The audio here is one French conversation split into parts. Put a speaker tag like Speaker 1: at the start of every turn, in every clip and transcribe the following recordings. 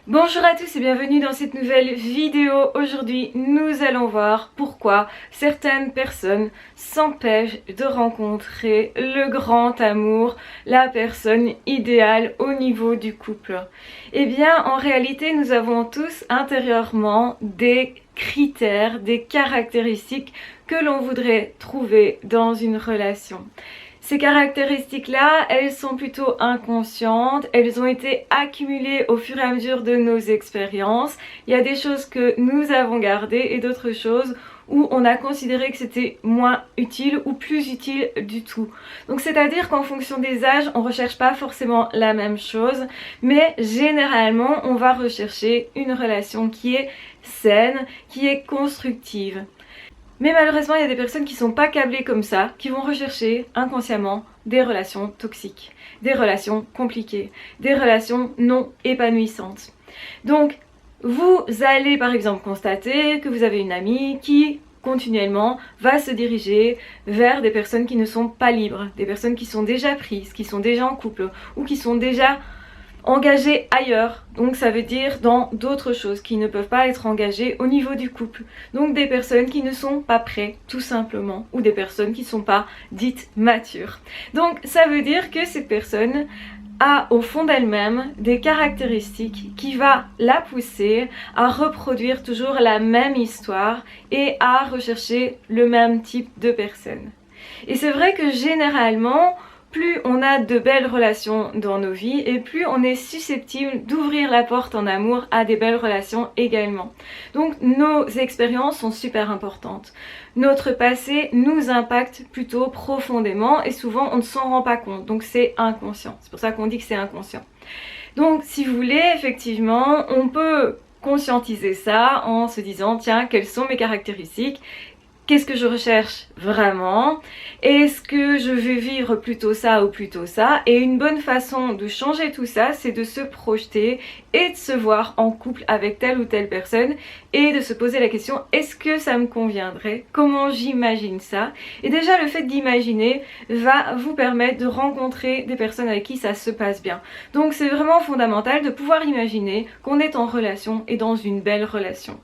Speaker 1: Bonjour à tous et bienvenue dans cette nouvelle vidéo. Aujourd'hui, nous allons voir pourquoi certaines personnes s'empêchent de rencontrer le grand amour, la personne idéale au niveau du couple. Eh bien, en réalité, nous avons tous intérieurement des critères, des caractéristiques que l'on voudrait trouver dans une relation. Ces caractéristiques-là, elles sont plutôt inconscientes, elles ont été accumulées au fur et à mesure de nos expériences. Il y a des choses que nous avons gardées et d'autres choses où on a considéré que c'était moins utile ou plus utile du tout. Donc c'est-à-dire qu'en fonction des âges, on ne recherche pas forcément la même chose, mais généralement, on va rechercher une relation qui est saine, qui est constructive. Mais malheureusement, il y a des personnes qui sont pas câblées comme ça, qui vont rechercher inconsciemment des relations toxiques, des relations compliquées, des relations non épanouissantes. Donc, vous allez par exemple constater que vous avez une amie qui continuellement va se diriger vers des personnes qui ne sont pas libres, des personnes qui sont déjà prises, qui sont déjà en couple ou qui sont déjà engagés ailleurs, donc ça veut dire dans d'autres choses qui ne peuvent pas être engagées au niveau du couple. Donc des personnes qui ne sont pas prêtes tout simplement, ou des personnes qui ne sont pas dites matures. Donc ça veut dire que cette personne a au fond d'elle-même des caractéristiques qui va la pousser à reproduire toujours la même histoire et à rechercher le même type de personne. Et c'est vrai que généralement, plus on a de belles relations dans nos vies et plus on est susceptible d'ouvrir la porte en amour à des belles relations également. Donc nos expériences sont super importantes. Notre passé nous impacte plutôt profondément et souvent on ne s'en rend pas compte, donc c'est inconscient. C'est pour ça qu'on dit que c'est inconscient. Donc si vous voulez, effectivement, on peut conscientiser ça en se disant tiens, quelles sont mes caractéristiques ? Qu'est-ce que je recherche vraiment? Est-ce que je vais vivre plutôt ça ou plutôt ça? Et une bonne façon de changer tout ça, c'est de se projeter et de se voir en couple avec telle ou telle personne et de se poser la question, est-ce que ça me conviendrait? Comment j'imagine ça? Et déjà le fait d'imaginer va vous permettre de rencontrer des personnes avec qui ça se passe bien. Donc c'est vraiment fondamental de pouvoir imaginer qu'on est en relation et dans une belle relation.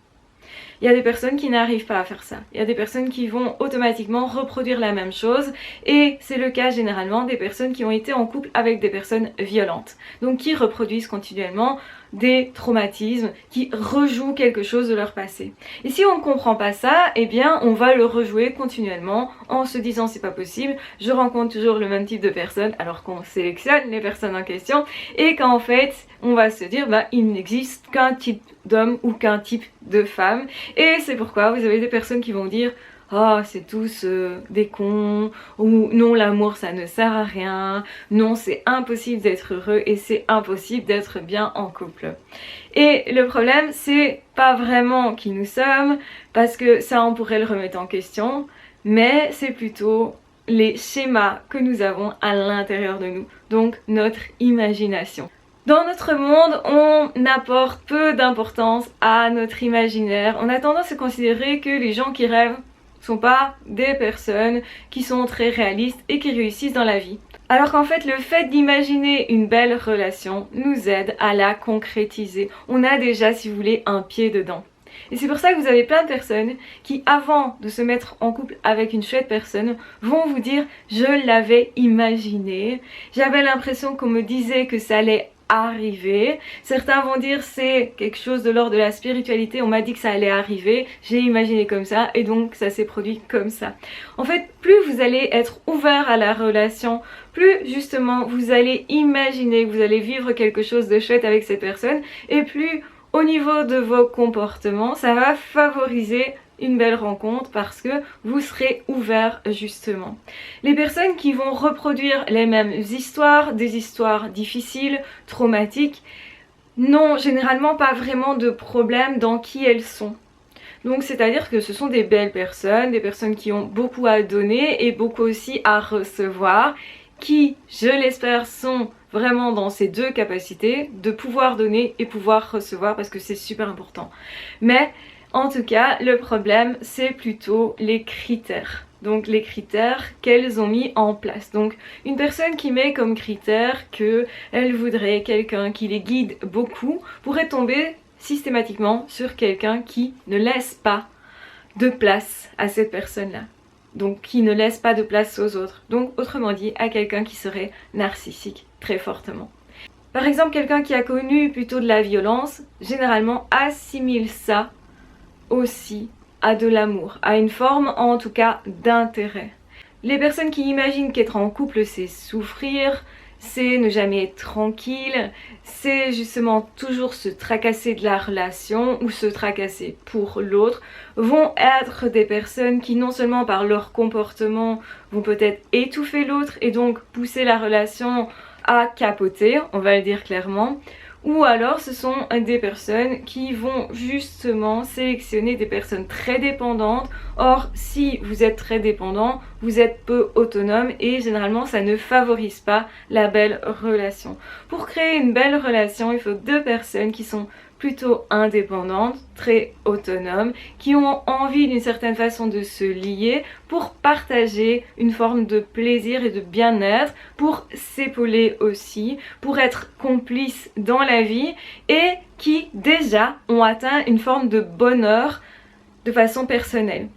Speaker 1: Il y a des personnes qui n'arrivent pas à faire ça. Il y a des personnes qui vont automatiquement reproduire la même chose et c'est le cas généralement des personnes qui ont été en couple avec des personnes violentes. Donc qui reproduisent continuellement des traumatismes, qui rejouent quelque chose de leur passé. Et si on ne comprend pas ça, eh bien on va le rejouer continuellement en se disant c'est pas possible, je rencontre toujours le même type de personnes alors qu'on sélectionne les personnes en question et qu'en fait on va se dire bah il n'existe qu'un type d'homme ou qu'un type de femme et c'est pourquoi vous avez des personnes qui vont dire oh, c'est tous des cons, ou non, l'amour ça ne sert à rien, non, c'est impossible d'être heureux et c'est impossible d'être bien en couple. Et le problème, c'est pas vraiment qui nous sommes, parce que ça, on pourrait le remettre en question, mais c'est plutôt les schémas que nous avons à l'intérieur de nous, donc notre imagination. Dans notre monde, on apporte peu d'importance à notre imaginaire. On a tendance à considérer que les gens qui rêvent sont pas des personnes qui sont très réalistes et qui réussissent dans la vie. Alors qu'en fait, le fait d'imaginer une belle relation nous aide à la concrétiser. On a déjà, si vous voulez, un pied dedans. Et c'est pour ça que vous avez plein de personnes qui, avant de se mettre en couple avec une chouette personne, vont vous dire « je l'avais imaginé, j'avais l'impression qu'on me disait que ça allait arriver ». Certains vont dire c'est quelque chose de l'ordre de la spiritualité, on m'a dit que ça allait arriver, j'ai imaginé comme ça et donc ça s'est produit comme ça. En fait, plus vous allez être ouvert à la relation, plus justement vous allez imaginer que vous allez vivre quelque chose de chouette avec cette personne et plus au niveau de vos comportements, ça va favoriser une belle rencontre parce que vous serez ouvert justement. Les personnes qui vont reproduire les mêmes histoires, des histoires difficiles, traumatiques, n'ont généralement pas vraiment de problème dans qui elles sont. Donc c'est-à-dire que ce sont des belles personnes, des personnes qui ont beaucoup à donner et beaucoup aussi à recevoir, qui, je l'espère, sont vraiment dans ces deux capacités de pouvoir donner et pouvoir recevoir parce que c'est super important. Mais en tout cas, le problème, c'est plutôt les critères. Donc les critères qu'elles ont mis en place. Donc une personne qui met comme critère qu'elle voudrait quelqu'un qui les guide beaucoup pourrait tomber systématiquement sur quelqu'un qui ne laisse pas de place à cette personne-là. Donc qui ne laisse pas de place aux autres. Donc autrement dit à quelqu'un qui serait narcissique très fortement. Par exemple quelqu'un qui a connu plutôt de la violence, généralement assimile ça aussi à de l'amour, à une forme en tout cas d'intérêt. Les personnes qui imaginent qu'être en couple c'est souffrir, c'est ne jamais être tranquille, c'est justement toujours se tracasser de la relation ou se tracasser pour l'autre, vont être des personnes qui non seulement par leur comportement vont peut-être étouffer l'autre et donc pousser la relation à capoter, on va le dire clairement, ou alors ce sont des personnes qui vont justement sélectionner des personnes très dépendantes. Or si vous êtes très dépendant, vous êtes peu autonome et généralement ça ne favorise pas la belle relation. Pour créer une belle relation, il faut deux personnes qui sont plutôt indépendantes, très autonomes, qui ont envie d'une certaine façon de se lier pour partager une forme de plaisir et de bien-être, pour s'épauler aussi, pour être complices dans la vie et qui déjà ont atteint une forme de bonheur de façon personnelle.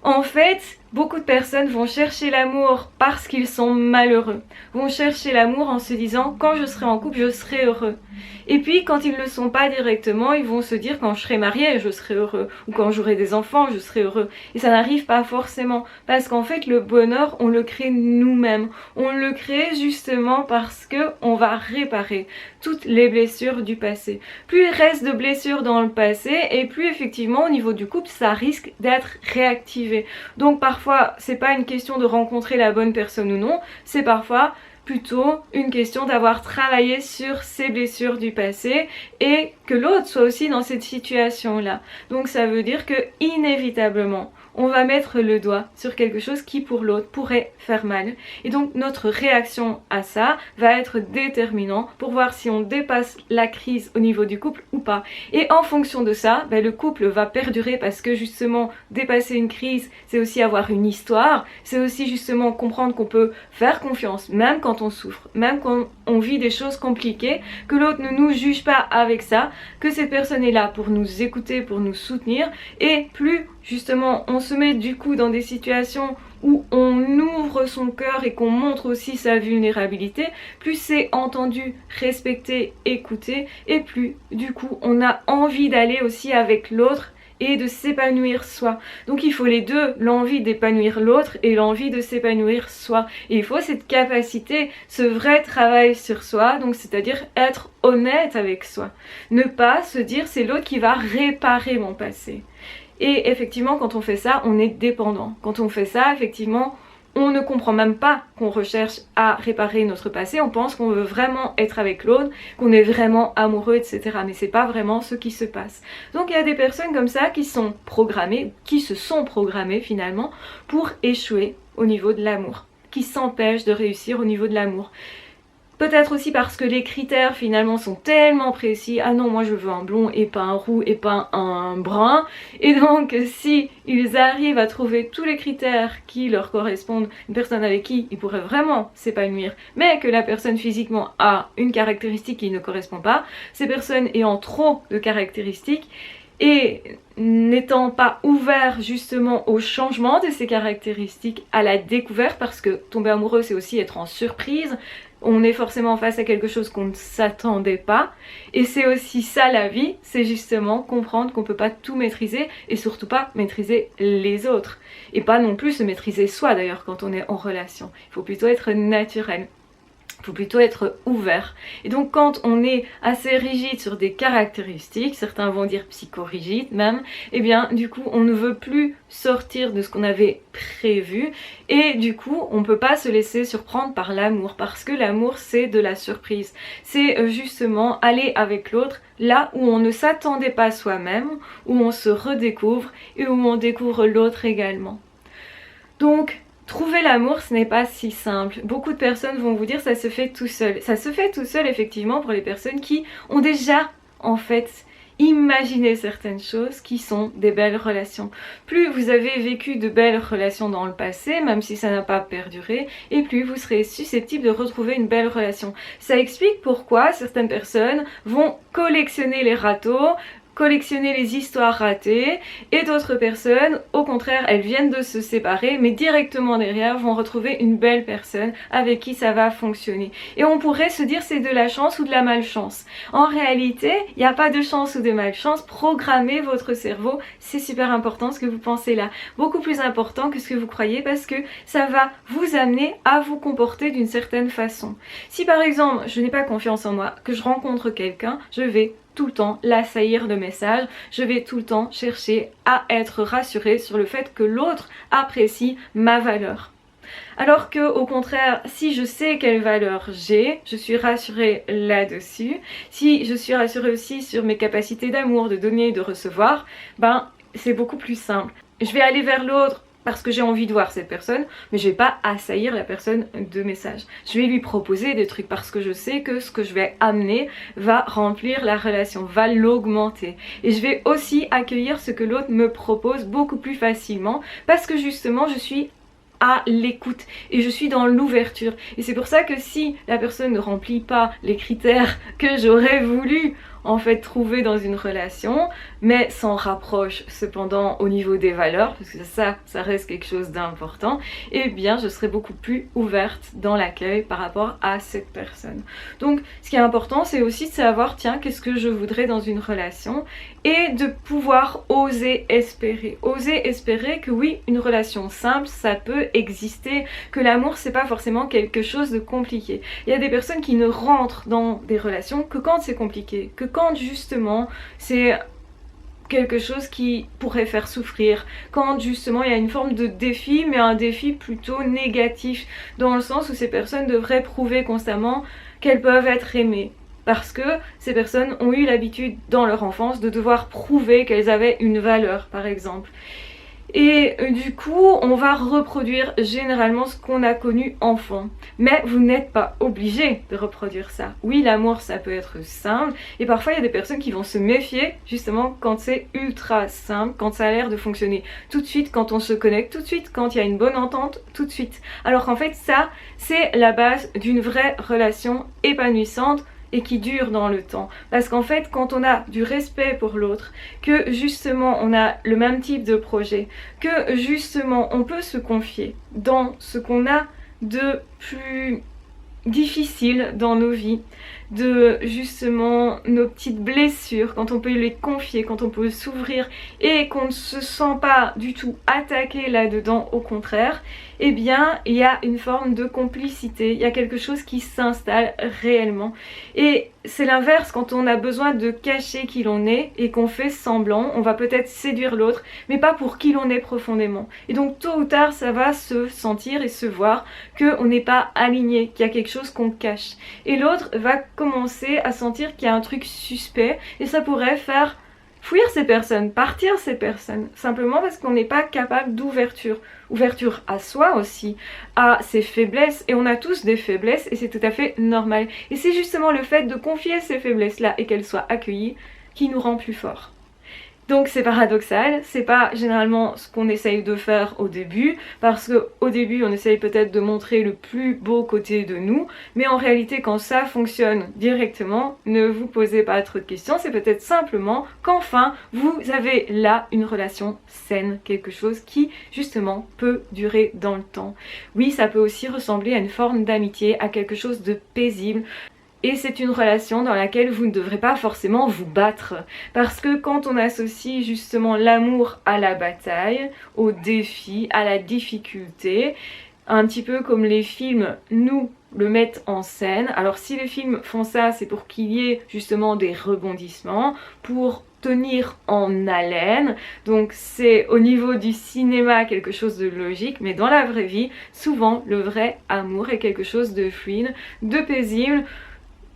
Speaker 1: En fait, beaucoup de personnes vont chercher l'amour parce qu'ils sont malheureux, vont chercher l'amour en se disant quand je serai en couple je serai heureux. Et puis quand ils ne le sont pas directement, ils vont se dire quand je serai marié je serai heureux, ou quand j'aurai des enfants je serai heureux. Et ça n'arrive pas forcément, parce qu'en fait le bonheur on le crée nous-mêmes, on le crée justement parce que on va réparer toutes les blessures du passé. Plus il reste de blessures dans le passé, et plus effectivement au niveau du couple ça risque d'être réactivé. Donc parfois c'est pas une question de rencontrer la bonne personne ou non, c'est parfois plutôt une question d'avoir travaillé sur ces blessures du passé et que l'autre soit aussi dans cette situation-là. Donc ça veut dire que inévitablement, on va mettre le doigt sur quelque chose qui pour l'autre pourrait faire mal. Et donc notre réaction à ça va être déterminant pour voir si on dépasse la crise au niveau du couple ou pas. Et en fonction de ça, le couple va perdurer parce que justement dépasser une crise, c'est aussi avoir une histoire, c'est aussi justement comprendre qu'on peut faire confiance même quand on souffre, même quand on vit des choses compliquées, que l'autre ne nous juge pas avec ça, que cette personne est là pour nous écouter, pour nous soutenir, et plus justement on se met du coup dans des situations où on ouvre son cœur et qu'on montre aussi sa vulnérabilité, plus c'est entendu, respecté, écouté, et plus du coup on a envie d'aller aussi avec l'autre et de s'épanouir soi. Donc il faut les deux, l'envie d'épanouir l'autre et l'envie de s'épanouir soi. Et il faut cette capacité, ce vrai travail sur soi, donc c'est-à-dire être honnête avec soi. Ne pas se dire c'est l'autre qui va réparer mon passé. Et effectivement quand on fait ça, on est dépendant. Quand on fait ça, effectivement, on ne comprend même pas qu'on recherche à réparer notre passé, on pense qu'on veut vraiment être avec l'autre, qu'on est vraiment amoureux, etc. Mais c'est pas vraiment ce qui se passe. Donc il y a des personnes comme ça qui sont programmées, qui se sont programmées finalement pour échouer au niveau de l'amour, qui s'empêchent de réussir au niveau de l'amour. Peut-être aussi parce que les critères finalement sont tellement précis. Ah non, moi je veux un blond et pas un roux et pas un brun. Et donc si ils arrivent à trouver tous les critères qui leur correspondent, une personne avec qui ils pourraient vraiment s'épanouir, mais que la personne physiquement a une caractéristique qui ne correspond pas, ces personnes ayant trop de caractéristiques et n'étant pas ouvert justement au changement de ces caractéristiques, à la découverte, parce que tomber amoureux c'est aussi être en surprise, on est forcément face à quelque chose qu'on ne s'attendait pas, et c'est aussi ça la vie, c'est justement comprendre qu'on ne peut pas tout maîtriser et surtout pas maîtriser les autres, et pas non plus se maîtriser soi d'ailleurs quand on est en relation. Il faut plutôt être naturel. Il faut plutôt être ouvert. Et donc quand on est assez rigide sur des caractéristiques, certains vont dire psychorigide même, et bien du coup on ne veut plus sortir de ce qu'on avait prévu, et du coup on ne peut pas se laisser surprendre par l'amour, parce que l'amour c'est de la surprise, c'est justement aller avec l'autre là où on ne s'attendait pas soi-même, où on se redécouvre et où on découvre l'autre également. Donc trouver l'amour, ce n'est pas si simple. Beaucoup de personnes vont vous dire ça se fait tout seul. Ça se fait tout seul effectivement pour les personnes qui ont déjà en fait imaginez certaines choses qui sont des belles relations. Plus vous avez vécu de belles relations dans le passé, même si ça n'a pas perduré, et plus vous serez susceptible de retrouver une belle relation. Ça explique pourquoi certaines personnes vont collectionner les râteaux, collectionner les histoires ratées, et d'autres personnes, au contraire, elles viennent de se séparer, mais directement derrière vont retrouver une belle personne avec qui ça va fonctionner. Et on pourrait se dire c'est de la chance ou de la malchance. En réalité, il n'y a pas de chance ou de malchance. Programmez votre cerveau, c'est super important ce que vous pensez là. Beaucoup plus important que ce que vous croyez, parce que ça va vous amener à vous comporter d'une certaine façon. Si par exemple, je n'ai pas confiance en moi, que je rencontre quelqu'un, je vais tout le temps l'assaillir de messages, je vais tout le temps chercher à être rassurée sur le fait que l'autre apprécie ma valeur. Alors que au contraire, si je sais quelle valeur j'ai, je suis rassurée là-dessus. Si je suis rassurée aussi sur mes capacités d'amour, de donner et de recevoir, ben c'est beaucoup plus simple. Je vais aller vers l'autre parce que j'ai envie de voir cette personne, mais je vais pas assaillir la personne de messages. Je vais lui proposer des trucs parce que je sais que ce que je vais amener va remplir la relation, va l'augmenter. Et je vais aussi accueillir ce que l'autre me propose beaucoup plus facilement parce que justement je suis à l'écoute et je suis dans l'ouverture. Et c'est pour ça que si la personne ne remplit pas les critères que j'aurais voulu en fait trouver dans une relation, mais s'en rapproche cependant au niveau des valeurs, parce que ça reste quelque chose d'important, et bien je serai beaucoup plus ouverte dans l'accueil par rapport à cette personne. Donc ce qui est important, c'est aussi de savoir, tiens, qu'est-ce que je voudrais dans une relation, et de pouvoir oser espérer que oui, une relation simple, ça peut exister, que l'amour c'est pas forcément quelque chose de compliqué. Il y a des personnes qui ne rentrent dans des relations que quand c'est compliqué, que quand justement c'est quelque chose qui pourrait faire souffrir, quand justement il y a une forme de défi, mais un défi plutôt négatif, dans le sens où ces personnes devraient prouver constamment qu'elles peuvent être aimées. Parce que ces personnes ont eu l'habitude dans leur enfance de devoir prouver qu'elles avaient une valeur, par exemple. Et du coup, on va reproduire généralement ce qu'on a connu enfant. Mais vous n'êtes pas obligé de reproduire ça. Oui, l'amour, ça peut être simple. Et parfois, il y a des personnes qui vont se méfier, justement, quand c'est ultra simple, quand ça a l'air de fonctionner tout de suite, quand on se connecte tout de suite, quand il y a une bonne entente tout de suite. Alors qu'en fait, ça, c'est la base d'une vraie relation épanouissante et qui dure dans le temps. Parce qu'en fait, quand on a du respect pour l'autre, que justement on a le même type de projet, que justement on peut se confier dans ce qu'on a de plus difficile dans nos vies, de justement nos petites blessures, quand on peut les confier, quand on peut s'ouvrir et qu'on ne se sent pas du tout attaqué là-dedans, au contraire, eh bien il y a une forme de complicité, il y a quelque chose qui s'installe réellement. Et c'est l'inverse, quand on a besoin de cacher qui l'on est et qu'on fait semblant, on va peut-être séduire l'autre, mais pas pour qui l'on est profondément. Et donc tôt ou tard, ça va se sentir et se voir qu'on n'est pas aligné, qu'il y a quelque chose qu'on cache. Et l'autre va commencer à sentir qu'il y a un truc suspect et ça pourrait faire fuir ces personnes, partir ces personnes, simplement parce qu'on n'est pas capable d'ouverture. Ouverture à soi aussi, à ses faiblesses, et on a tous des faiblesses et c'est tout à fait normal. Et c'est justement le fait de confier ces faiblesses-là et qu'elles soient accueillies qui nous rend plus forts. Donc c'est paradoxal, c'est pas généralement ce qu'on essaye de faire au début, parce qu'au début on essaye peut-être de montrer le plus beau côté de nous, mais en réalité quand ça fonctionne directement, ne vous posez pas trop de questions, c'est peut-être simplement qu'enfin vous avez là une relation saine, quelque chose qui justement peut durer dans le temps. Oui, ça peut aussi ressembler à une forme d'amitié, à quelque chose de paisible. Et c'est une relation dans laquelle vous ne devrez pas forcément vous battre. Parce que quand on associe justement l'amour à la bataille, au défi, à la difficulté, un petit peu comme les films nous le mettent en scène. Alors si les films font ça, c'est pour qu'il y ait justement des rebondissements, pour tenir en haleine. Donc c'est au niveau du cinéma quelque chose de logique, mais dans la vraie vie, souvent le vrai amour est quelque chose de fluide, de paisible,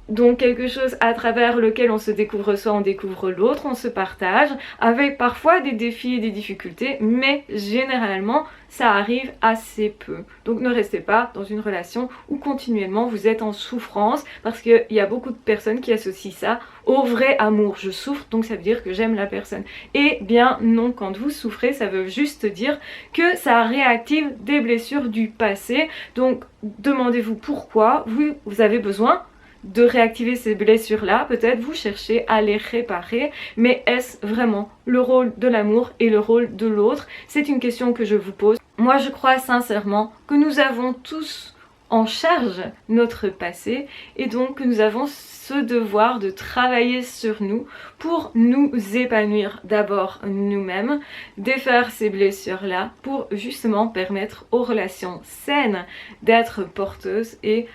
Speaker 1: Donc quelque chose à travers lequel on se découvre soi, on découvre l'autre, on se partage, avec parfois des défis et des difficultés, mais généralement ça arrive assez peu. Donc ne restez pas dans une relation où continuellement vous êtes en souffrance, parce qu'il y a beaucoup de personnes qui associent ça au vrai amour. Je souffre, donc ça veut dire que j'aime la personne. Et bien non, quand vous souffrez, ça veut juste dire que ça réactive des blessures du passé. Donc demandez-vous pourquoi vous avez besoin de réactiver ces blessures-là, peut-être vous cherchez à les réparer, mais est-ce vraiment le rôle de l'amour et le rôle de l'autre? C'est une question que je vous pose. Moi, je crois sincèrement que nous avons tous en charge notre passé et donc que nous avons ce devoir de travailler sur nous pour nous épanouir d'abord nous-mêmes, défaire ces blessures-là pour justement permettre aux relations saines d'être porteuses et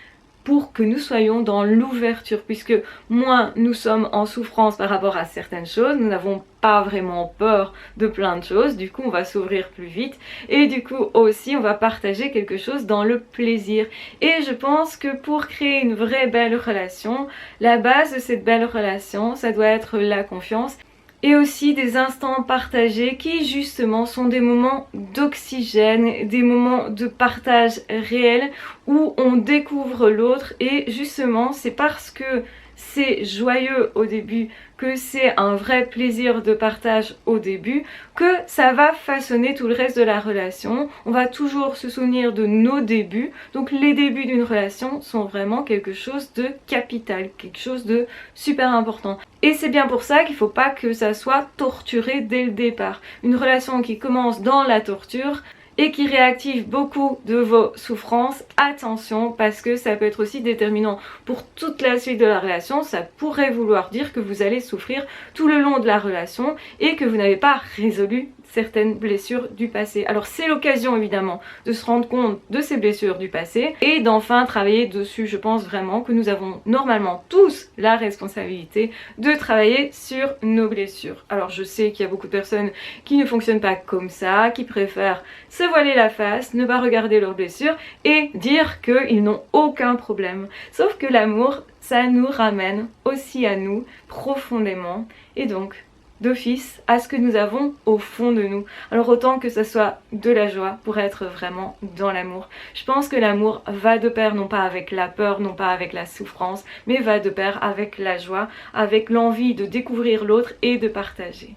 Speaker 1: pour que nous soyons dans l'ouverture, puisque moins nous sommes en souffrance par rapport à certaines choses, nous n'avons pas vraiment peur de plein de choses, du coup on va s'ouvrir plus vite et du coup aussi on va partager quelque chose dans le plaisir. Et je pense que pour créer une vraie belle relation, la base de cette belle relation, ça doit être la confiance et aussi des instants partagés qui justement sont des moments d'oxygène, des moments de partage réel où on découvre l'autre et justement c'est parce que c'est joyeux au début, que c'est un vrai plaisir de partage au début, que ça va façonner tout le reste de la relation. On va toujours se souvenir de nos débuts, donc les débuts d'une relation sont vraiment quelque chose de capital, quelque chose de super important. Et c'est bien pour ça qu'il ne faut pas que ça soit torturé dès le départ. Une relation qui commence dans la torture et qui réactive beaucoup de vos souffrances, attention parce que ça peut être aussi déterminant pour toute la suite de la relation. Ça pourrait vouloir dire que vous allez souffrir tout le long de la relation et que vous n'avez pas résolu certaines blessures du passé. Alors c'est l'occasion évidemment de se rendre compte de ces blessures du passé et d'enfin travailler dessus. Je pense vraiment que nous avons normalement tous la responsabilité de travailler sur nos blessures. Alors je sais qu'il y a beaucoup de personnes qui ne fonctionnent pas comme ça, qui préfèrent se voiler la face, ne pas regarder leurs blessures et dire qu'ils n'ont aucun problème. Sauf que l'amour, ça nous ramène aussi à nous profondément et donc d'office à ce que nous avons au fond de nous. Alors autant que ce soit de la joie pour être vraiment dans l'amour. Je pense que l'amour va de pair non pas avec la peur, non pas avec la souffrance, mais va de pair avec la joie, avec l'envie de découvrir l'autre et de partager.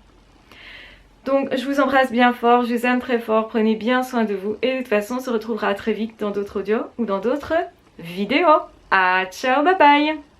Speaker 1: Donc je vous embrasse bien fort, je vous aime très fort, prenez bien soin de vous et de toute façon on se retrouvera très vite dans d'autres audios ou dans d'autres vidéos. Ah ciao, bye bye!